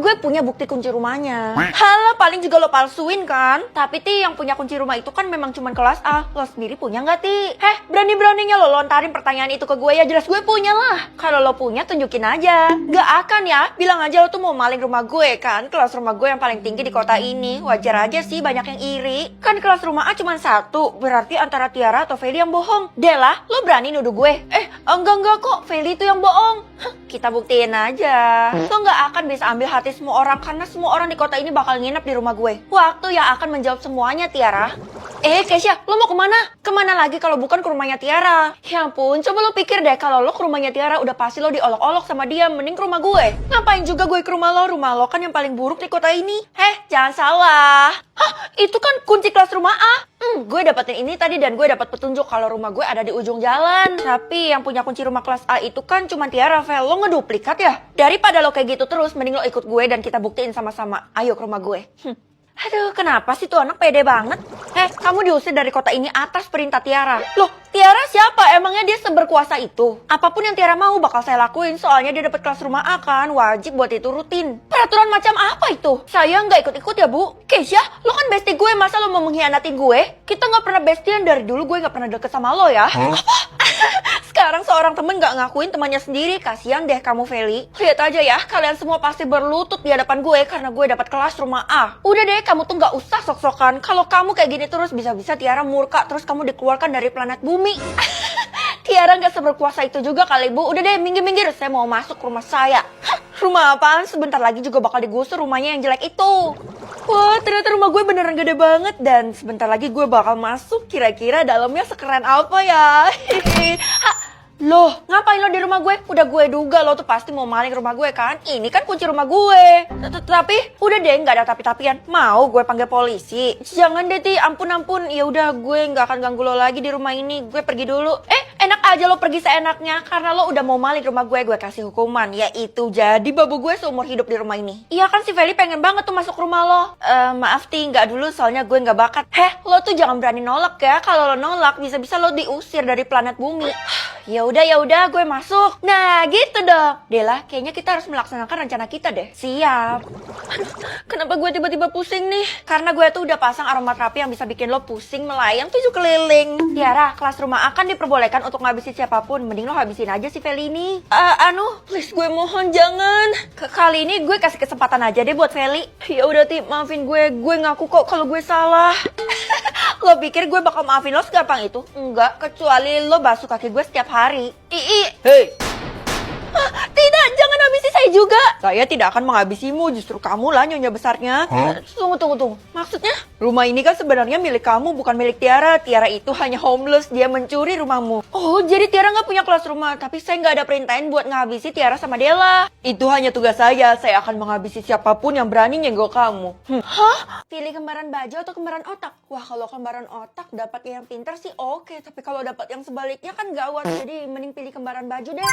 gue punya bukti kunci rumahnya. Halah, paling juga lo palsuin kan? Tapi Ti, yang punya kunci rumah itu kan memang cuma kelas A. Lo sendiri punya nggak Ti? Berani-beraninya lo lontarin pertanyaan itu ke gue ya. Jelas gue punya lah. Kalau lo punya tunjukin aja. Gak akan ya. Bilang aja lo tuh mau maling rumah gue kan. Kelas rumah gue yang paling tinggi di kota ini. Wajar aja sih banyak yang iri. Kan kelas rumah A cuma satu. Berarti antara Tiara atau Feli yang bohong. Dela, lo berani nuduh gue? Enggak kok. Feli itu yang bohong. Kita buktiin aja. Lo gak akan bisa ambil hati semua orang karena semua orang di kota ini bakal nginep di rumah gue. Waktu yang akan menjawab semuanya, Tiara. Keisha, lo mau kemana? Kemana lagi kalau bukan ke rumahnya Tiara? Ya ampun, coba lo pikir deh kalau lo ke rumahnya Tiara udah pasti lo diolok-olok sama dia, mending ke rumah gue. Ngapain juga gue ke rumah lo? Rumah lo kan yang paling buruk di kota ini. Jangan salah. Itu kan kunci kelas rumah A. Gue dapetin ini tadi dan gue dapat petunjuk kalau rumah gue ada di ujung jalan. Tapi yang punya kunci rumah kelas A itu kan cuma Tiara, Vel. Lo ngeduplikat ya? Daripada lo kayak gitu terus, mending lo ikut gue dan kita buktiin sama-sama. Ayo ke rumah gue. Aduh, kenapa sih tuh anak pede banget? Kamu diusir dari kota ini atas perintah Tiara. Loh, Tiara siapa? Emangnya dia seberkuasa itu? Apapun yang Tiara mau bakal saya lakuin, soalnya dia dapat kelas rumah A kan, wajib buat diturutin. Peraturan macam apa itu? Saya nggak ikut-ikut ya, Bu. Keisha, lo kan bestie gue, masa lo mau mengkhianati gue? Kita nggak pernah bestian dari dulu, gue nggak pernah deket sama lo ya. Sekarang seorang temen gak ngakuin temannya sendiri. Kasian deh kamu, Feli. Lihat aja ya, kalian semua pasti berlutut di hadapan gue karena gue dapat kelas rumah A. Udah deh, kamu tuh gak usah sok-sokan. Kalau kamu kayak gini terus, bisa-bisa Tiara murka terus kamu dikeluarkan dari planet bumi. Tiara gak seberkuasa itu juga kali, Bu. Udah deh, minggir-minggir. Saya mau masuk ke rumah saya. Rumah apaan? Sebentar lagi juga bakal digusur rumahnya yang jelek itu. Wah, ternyata rumah gue beneran gede banget. Dan sebentar lagi gue bakal masuk. Kira-kira dalamnya sekeren apa ya? Loh, ngapain lo di rumah gue? Udah gue duga lo tuh pasti mau maling rumah gue kan? Ini kan kunci rumah gue. Tapi, udah deh, nggak ada tapi-tapian. Mau gue panggil polisi? Jangan deh, Ti. Ampun. Ya udah, gue nggak akan ganggu lo lagi di rumah ini. Gue pergi dulu. Enak aja lo pergi seenaknya. Karena lo udah mau maling rumah gue kasih hukuman. Yaitu jadi babu gue seumur hidup di rumah ini. Iya kan si Feli pengen banget tuh masuk rumah lo. Maaf, Ti, nggak dulu soalnya gue nggak bakat. Lo tuh jangan berani nolak ya. Kalau lo nolak, bisa-bisa lo diusir dari planet bumi. Ya udah, gue masuk. Nah, gitu dong. Dela, kayaknya kita harus melaksanakan rencana kita deh. Siap. Aduh, kenapa gue tiba-tiba pusing nih? Karena gue tuh udah pasang aromaterapi yang bisa bikin lo pusing melayang 7 keliling. Tiara, kelas rumah akan diperbolehkan untuk ngabisin siapapun. Mending lo habisin aja si Feli ini. Please gue mohon jangan. Kali ini gue kasih kesempatan aja deh buat Feli. Ya udah, Ti, maafin gue. Gue ngaku kok kalau gue salah. Lo pikir gue bakal maafin lo segampang itu? Enggak, kecuali lo basuh kaki gue setiap hari. Hei! Tidak, jangan habisi saya juga. Saya tidak akan menghabisimu, justru kamu lah nyonya besarnya. Tunggu. Maksudnya? Rumah ini kan sebenarnya milik kamu, bukan milik Tiara. Tiara itu hanya homeless, dia mencuri rumahmu. Oh, jadi Tiara nggak punya kelas rumah, tapi saya nggak ada perintahin buat menghabisi Tiara sama Dela. Itu hanya tugas saya akan menghabisi siapapun yang berani nyenggol kamu. Hah? Pilih kembaran baju atau kembaran otak? Wah, kalau kembaran otak dapat yang pintar sih oke, tapi kalau dapat yang sebaliknya kan gawat. Jadi mending pilih kembaran baju deh.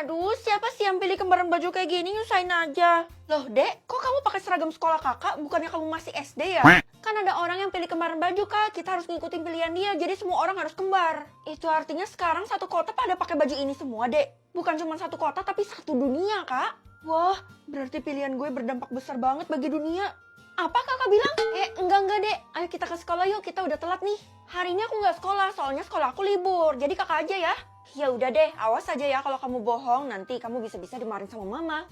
Aduh, siapa sih yang pilih kembaran baju kayak gini? Nyusahin aja. Loh, Dek, kok kamu pakai seragam sekolah kakak? Bukannya kamu masih SD ya? Kan ada orang yang pilih kembaran baju, Kak. Kita harus ngikutin pilihan dia, jadi semua orang harus kembar. Itu artinya sekarang satu kota pada pakai baju ini semua, Dek. Bukan cuma satu kota, tapi satu dunia, Kak. Wah, berarti pilihan gue berdampak besar banget bagi dunia. Apa kakak bilang? Enggak, Dek. Ayo kita ke sekolah yuk, kita udah telat nih. Hari ini aku nggak sekolah, soalnya sekolah aku libur. Jadi kakak aja ya. Ya udah deh, awas aja ya kalau kamu bohong, nanti kamu bisa-bisa dimarahin sama mama.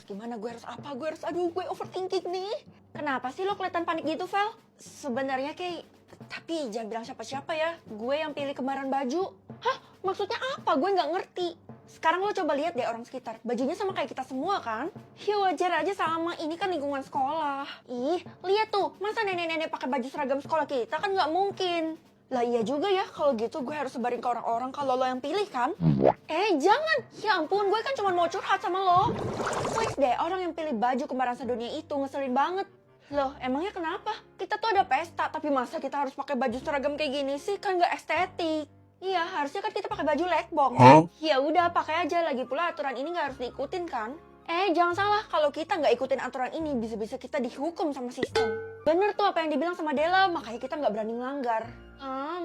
Gimana, gue harus apa? Gue overthinking nih. Kenapa sih lo kelihatan panik gitu, Vel? Sebenarnya kayak, tapi jangan bilang siapa-siapa ya. Gue yang pilih kembaran baju. Hah? Maksudnya apa? Gue nggak ngerti. Sekarang lo coba lihat deh orang sekitar. Bajunya sama kayak kita semua kan? Ya wajar aja sama, ini kan lingkungan sekolah. Ih, lihat tuh. Masa nenek-nenek pakai baju seragam sekolah kita kan nggak mungkin. Lah iya juga ya, kalau gitu gue harus sebarin ke orang-orang kalau lo yang pilih kan? Jangan. Ya ampun, gue kan cuma mau curhat sama lo. Please deh, orang yang pilih baju kembaran sedunia itu ngeselin banget. Loh, emangnya kenapa? Kita tuh ada pesta, tapi masa kita harus pakai baju seragam kayak gini sih? Kan gak estetik. Iya, harusnya kan kita pakai baju lekbong. Ya udah, pakai aja. Lagi pula aturan ini gak harus diikutin kan? Jangan salah, kalau kita nggak ikutin aturan ini, bisa-bisa kita dihukum sama sistem. Bener tuh apa yang dibilang sama Dela, makanya kita nggak berani ngelanggar.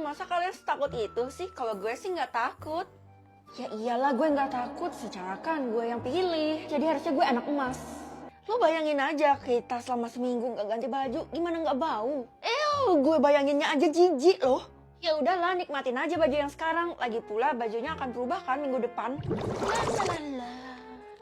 Masa kalian setakut itu sih? Kalau gue sih nggak takut. Ya iyalah gue nggak takut, secara kan gue yang pilih. Jadi harusnya gue anak emas. Lo bayangin aja kita selama seminggu nggak ganti baju, gimana nggak bau? Gue bayanginnya aja jijik loh. Ya udahlah, nikmatin aja baju yang sekarang. Lagi pula bajunya akan berubah kan minggu depan.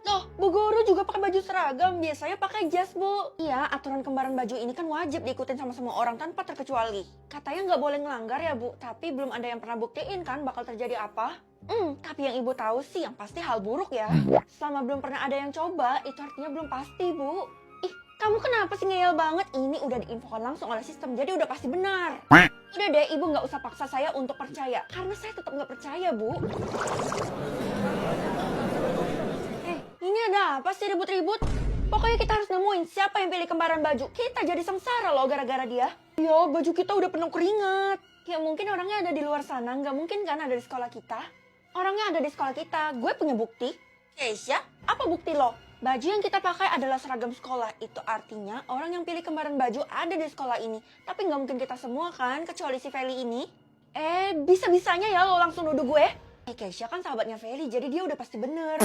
Loh, Bu Guru juga pakai baju seragam, biasanya pakai jas, Bu. Iya, aturan kembaran baju ini kan wajib diikutin sama semua orang tanpa terkecuali. Katanya nggak boleh ngelanggar ya, Bu, tapi belum ada yang pernah buktiin kan bakal terjadi apa. Tapi yang Ibu tahu sih yang pasti hal buruk ya. Selama belum pernah ada yang coba, itu artinya belum pasti, Bu. Ih, kamu kenapa sih ngeyel banget? Ini udah diinfokan langsung oleh sistem, jadi udah pasti benar. Udah deh, Ibu nggak usah paksa saya untuk percaya, karena saya tetap nggak percaya, Bu. Ini ada apa sih ribut-ribut? Pokoknya kita harus nemuin siapa yang pilih kembaran baju. Kita jadi sengsara loh gara-gara dia. Ya, baju kita udah penuh keringat. Ya mungkin orangnya ada di luar sana, nggak mungkin kan ada di sekolah kita. Orangnya ada di sekolah kita, gue punya bukti. Keisha, apa bukti lo? Baju yang kita pakai adalah seragam sekolah. Itu artinya orang yang pilih kembaran baju ada di sekolah ini. Tapi nggak mungkin kita semua kan, kecuali si Feli ini. Bisa-bisanya ya lo langsung nuduh gue. Keisha kan sahabatnya Feli, jadi dia udah pasti bener.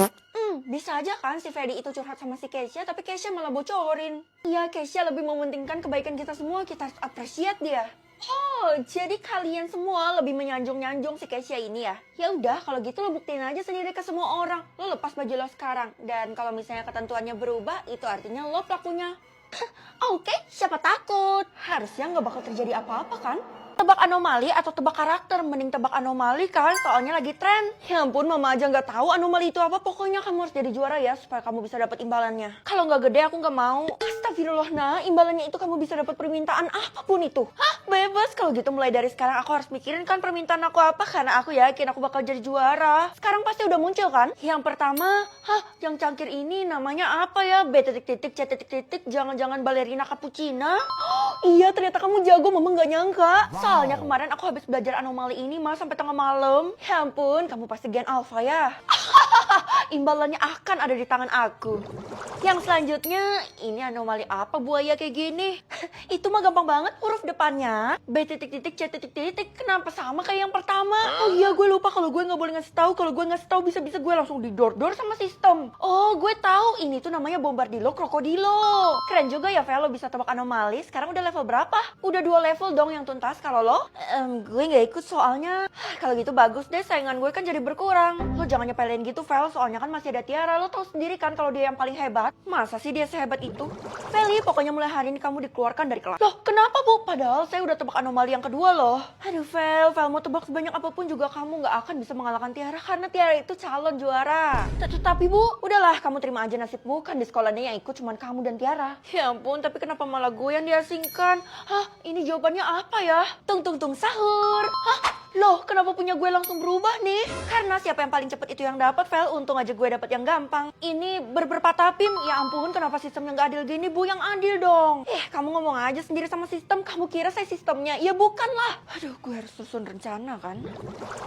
Bisa aja kan si Feli itu curhat sama si Keisha, tapi Keisha malah bocorin. Iya, Keisha lebih mementingkan kebaikan kita semua, kita harus appreciate dia. Oh, jadi kalian semua lebih menyanjung-nyanjung si Keisha ini ya? Ya udah, kalau gitu lo buktiin aja sendiri ke semua orang. Lo lepas baju lo sekarang. Dan kalau misalnya ketentuannya berubah, itu artinya lo pelakunya. Oke, siapa takut? Harusnya nggak bakal terjadi apa-apa kan? Tebak anomali atau tebak karakter? Mending tebak anomali kan, soalnya lagi tren. Ya ampun, mama aja nggak tahu anomali itu apa. Pokoknya kamu harus jadi juara ya, supaya kamu bisa dapat imbalannya. Kalau nggak gede, aku nggak mau. Astagfirullah, nah imbalannya itu kamu bisa dapat permintaan apapun itu. Hah, bebas. Kalau gitu mulai dari sekarang aku harus mikirin kan permintaan aku apa, karena aku yakin aku bakal jadi juara. Sekarang pasti udah muncul kan? Yang pertama, yang cangkir ini namanya apa ya? B titik-titik, C titik-titik, jangan-jangan balerina cappuccina. Iya, ternyata kamu jago, mama nggak nyangka. Soalnya kemarin aku habis belajar anomali ini malah sampai tengah malam. Ya ampun, kamu pasti gen alpha ya. Imbalannya akan ada di tangan aku. Yang selanjutnya, ini anomali apa buaya kayak gini? Itu mah gampang banget, huruf depannya B titik-titik, C titik-titik. Kenapa sama kayak yang pertama? Oh iya, gue lupa kalau gue nggak boleh ngasih tahu. Kalau gue ngasih tahu bisa-bisa gue langsung didor-dor sama sistem. Oh, gue tahu. Ini tuh namanya bombardilo krokodilo. Keren juga ya, Velo bisa tebak anomali. Sekarang udah level berapa? Udah 2 level dong yang tuntas. Kalau lo? Gue nggak ikut soalnya. Kalau gitu bagus deh, saingan gue kan jadi berkurang. Lo jangan nyepelin gitu, Vel. Soalnya kan masih ada Tiara. Lo tahu sendiri kan kalau dia yang paling hebat. Masa sih dia sehebat itu? Feli, pokoknya mulai hari ini kamu dikeluarkan dari kelas. Loh, kenapa Bu? Padahal saya udah tebak anomali yang kedua loh. Aduh, Vel mau tebak sebanyak apapun juga kamu nggak akan bisa mengalahkan Tiara. Karena Tiara itu calon juara. Tapi Bu, udahlah kamu terima aja nasibmu. Kan di sekolahnya yang ikut cuma kamu dan Tiara. Ya ampun, tapi kenapa malah gue yang diasingkan? Ini jawabannya apa ya? Tung sahur. Loh, kenapa punya gue langsung berubah nih? Karena siapa yang paling cepet itu yang dapat, Vel. Untung aja gue dapet yang gampang. Ini berpatapim. Ya ampun, kenapa sistemnya nggak adil gini, Bu? Yang adil dong. Kamu ngomong aja sendiri sama sistem. Kamu kira saya sistemnya? Ya bukan lah. Aduh, gue harus susun rencana kan.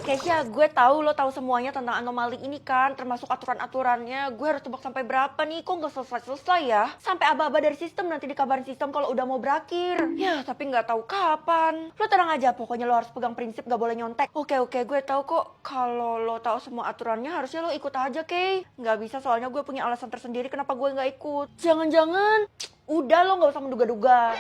Keisha, gue tahu lo tahu semuanya tentang anomali ini kan, termasuk aturan-aturannya. Gue harus tebak sampai berapa nih? Kok nggak selesai ya? Sampai aba-aba dari sistem, nanti dikabarin sistem kalau udah mau berakhir. Ya, tapi nggak tahu kapan. Lo tenang aja, pokoknya lo harus pegang prinsip gak boleh nyontek. Oke, gue tahu kok. Kalau lo tahu semua aturannya, harusnya lo ikut aja, Kay. Nggak bisa, soalnya gue punya alasan tersendiri kenapa gue nggak ikut. Jangan-jangan udah lo nggak usah menduga-duga.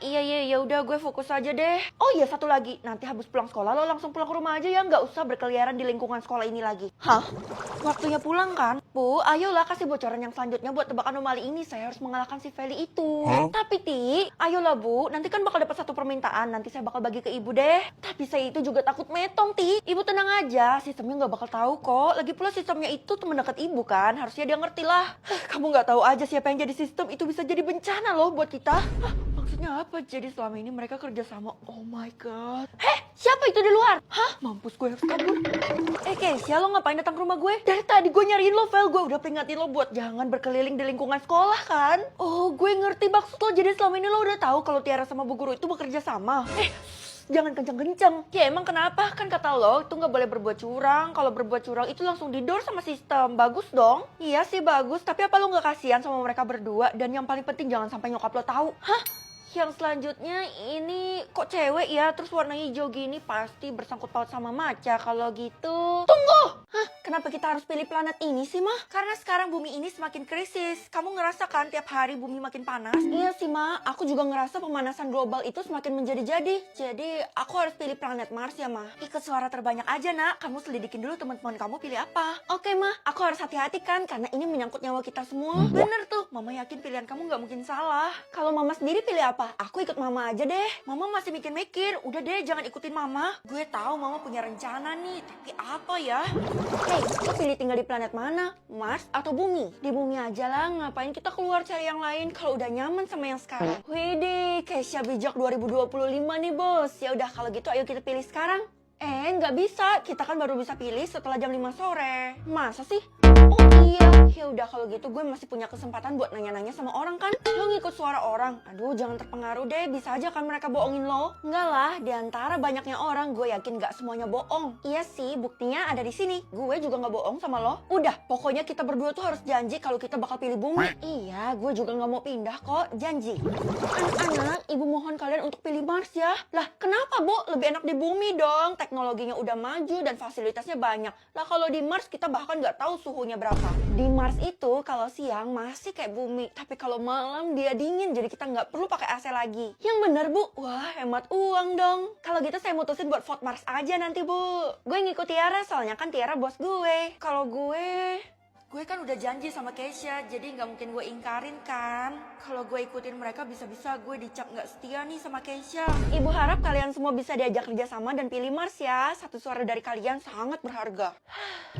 Iya, udah gue fokus aja deh. Oh iya, satu lagi, nanti habis pulang sekolah lo langsung pulang ke rumah aja ya, nggak usah berkeliaran di lingkungan sekolah ini lagi. Hah? Waktunya pulang kan? Bu, ayolah kasih bocoran yang selanjutnya buat tebak anomali ini. Saya harus mengalahkan si Feli itu. Tapi Ti, ayolah Bu, nanti kan bakal dapat satu permintaan. Nanti saya bakal bagi ke ibu deh. Tapi saya itu juga takut metong, Ti. Ibu tenang aja, sistemnya nggak bakal tahu kok. Lagi pula sistemnya itu temen deket ibu kan, harusnya dia ngerti lah. Kamu nggak tahu aja siapa yang jadi sistem, itu bisa jadi bencana loh buat kita. Maksudnya apa? Jadi selama ini mereka kerja sama. Oh my god. Siapa itu di luar? Mampus, gue harus kabur. Keisha, lo ngapain datang ke rumah gue? Dari tadi gue nyariin lo, Vel. Gue udah peringatin lo buat jangan berkeliling di lingkungan sekolah kan. Oh, gue ngerti maksud lo. Jadi selama ini lo udah tahu kalau Tiara sama Bu Guru itu bekerja sama. Jangan kenceng-kenceng. Ya emang kenapa? Kan kata lo itu nggak boleh berbuat curang. Kalau berbuat curang itu langsung didor sama sistem. Bagus dong. Iya sih bagus. Tapi apa lo nggak kasihan sama mereka berdua? Dan yang paling penting jangan sampai nyokap lo tahu. yang selanjutnya ini kok cewek ya, terus warna hijau gini, pasti bersangkut paut sama maca. Kalau gitu, tunggu! Hah? Kenapa kita harus pilih planet ini sih, Mah? Karena sekarang bumi ini semakin krisis. Kamu ngerasa kan tiap hari bumi makin panas? Iya sih, Mah. Aku juga ngerasa pemanasan global itu semakin menjadi-jadi. Jadi, aku harus pilih planet Mars ya, Mah. Ikut suara terbanyak aja, Nak. Kamu selidikin dulu teman-teman kamu pilih apa. Oke, Mah. Aku harus hati-hati kan, karena ini menyangkut nyawa kita semua. Bener tuh. Mama yakin pilihan kamu nggak mungkin salah. Kalau Mama sendiri pilih apa? Aku ikut Mama aja deh. Mama masih mikir-mikir. Udah deh, jangan ikutin Mama. Gue tahu Mama punya rencana nih, tapi apa ya? Hei, lo pilih tinggal di planet mana? Mars atau bumi? Di bumi aja lah, ngapain kita keluar cari yang lain kalau udah nyaman sama yang sekarang? Widih, Kesha Bijak 2025 nih bos. Ya udah kalau gitu ayo kita pilih sekarang. Nggak bisa, kita kan baru bisa pilih setelah jam 5 sore. Masa sih? Oh iya, ya udah kalau gitu gue masih punya kesempatan buat nanya-nanya sama orang kan. Lo ngikut suara orang. Aduh, jangan terpengaruh deh, bisa aja kan mereka bohongin lo. Enggak lah, di antara banyaknya orang, gue yakin gak semuanya bohong. Iya sih, buktinya ada di sini. Gue juga gak bohong sama lo. Udah, pokoknya kita berdua tuh harus janji kalau kita bakal pilih bumi. Iya, gue juga gak mau pindah kok, janji. Anak-anak, ibu mohon kalian untuk pilih Mars ya. Lah, kenapa Bu? Lebih enak di bumi dong. Teknologinya udah maju dan fasilitasnya banyak. Lah kalau di Mars kita bahkan gak tahu suhunya berapa. Di Mars itu kalau siang masih kayak bumi, tapi kalau malam dia dingin, jadi kita nggak perlu pakai AC lagi. Yang bener Bu, wah hemat uang dong. Kalau gitu saya mutusin buat vote Mars aja nanti Bu. Gue ngikut Tiara, soalnya kan Tiara bos gue. Kalau gue kan udah janji sama Kesha, jadi nggak mungkin gue ingkarin kan. Kalau gue ikutin mereka bisa-bisa gue dicap nggak setia nih sama Kesha. Ibu harap kalian semua bisa diajak kerja sama dan pilih Mars ya. Satu suara dari kalian sangat berharga.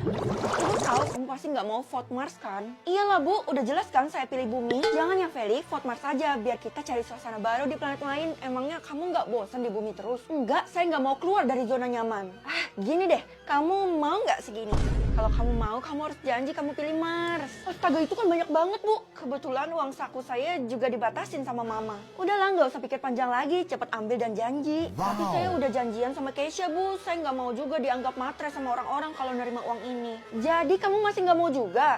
Ibu tahu kamu pasti nggak mau vote Mars kan? Iyalah Bu, udah jelas kan saya pilih bumi. Jangan ya Feli, vote Mars aja biar kita cari suasana baru di planet lain. Emangnya kamu nggak bosan di bumi terus? Enggak, saya nggak mau keluar dari zona nyaman. Gini deh, kamu mau nggak segini? Kalau kamu mau, kamu harus janji kamu pilih Mars. Astaga, itu kan banyak banget, Bu. Kebetulan uang saku saya juga dibatasin sama Mama. Udahlah, nggak usah pikir panjang lagi. Cepet ambil dan janji. Tapi saya udah janjian sama Kesha, Bu. Saya nggak mau juga dianggap matre sama orang-orang kalau nerima uang ini. Jadi kamu masih nggak mau juga?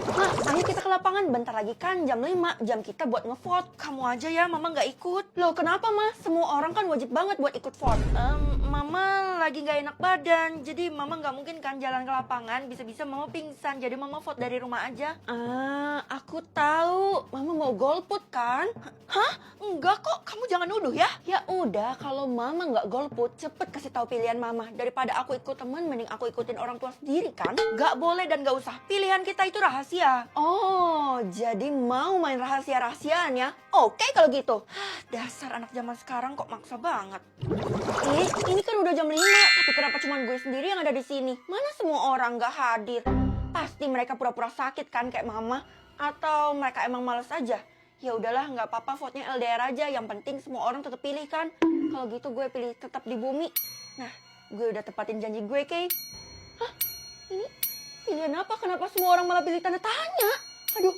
Nah, ayo kita ke lapangan. Bentar lagi kan jam 5, jam kita buat ngevote. Kamu aja ya, Mama nggak ikut. Loh kenapa, Ma? Semua orang kan wajib banget buat ikut vote. Mama lagi nggak enak badan, jadi Mama nggak mungkin kan jalan ke lapangan. Bisa-bisa Mama pingsan, jadi Mama vote dari rumah aja. Aku tahu. Mama mau golput kan? Hah? Enggak kok, kamu jangan nuduh ya. Ya udah, kalau Mama nggak golput, cepet kasih tahu pilihan Mama. Daripada aku ikut temen, mending aku ikutin orang tua sendiri kan? Nggak boleh dan nggak usah. Pilihan kita itu rahasia. Oh, jadi mau main rahasia-rahasiaan ya? Oke kalau gitu. Dasar anak zaman sekarang kok maksa banget. Ini kan udah jam 5, tapi kenapa cuma gue sendiri yang ada di sini? Mana semua orang nggak hadir? Pasti mereka pura-pura sakit kan kayak Mama? Atau mereka emang males aja? Ya udahlah, nggak apa-apa, vote-nya LDR aja. Yang penting semua orang tetap pilih kan? Kalau gitu gue pilih tetap di bumi. Nah, gue udah tepatin janji gue, Kay. Hah? Ini pilihan apa? Kenapa semua orang malah pilih tanda tanya? Aduh,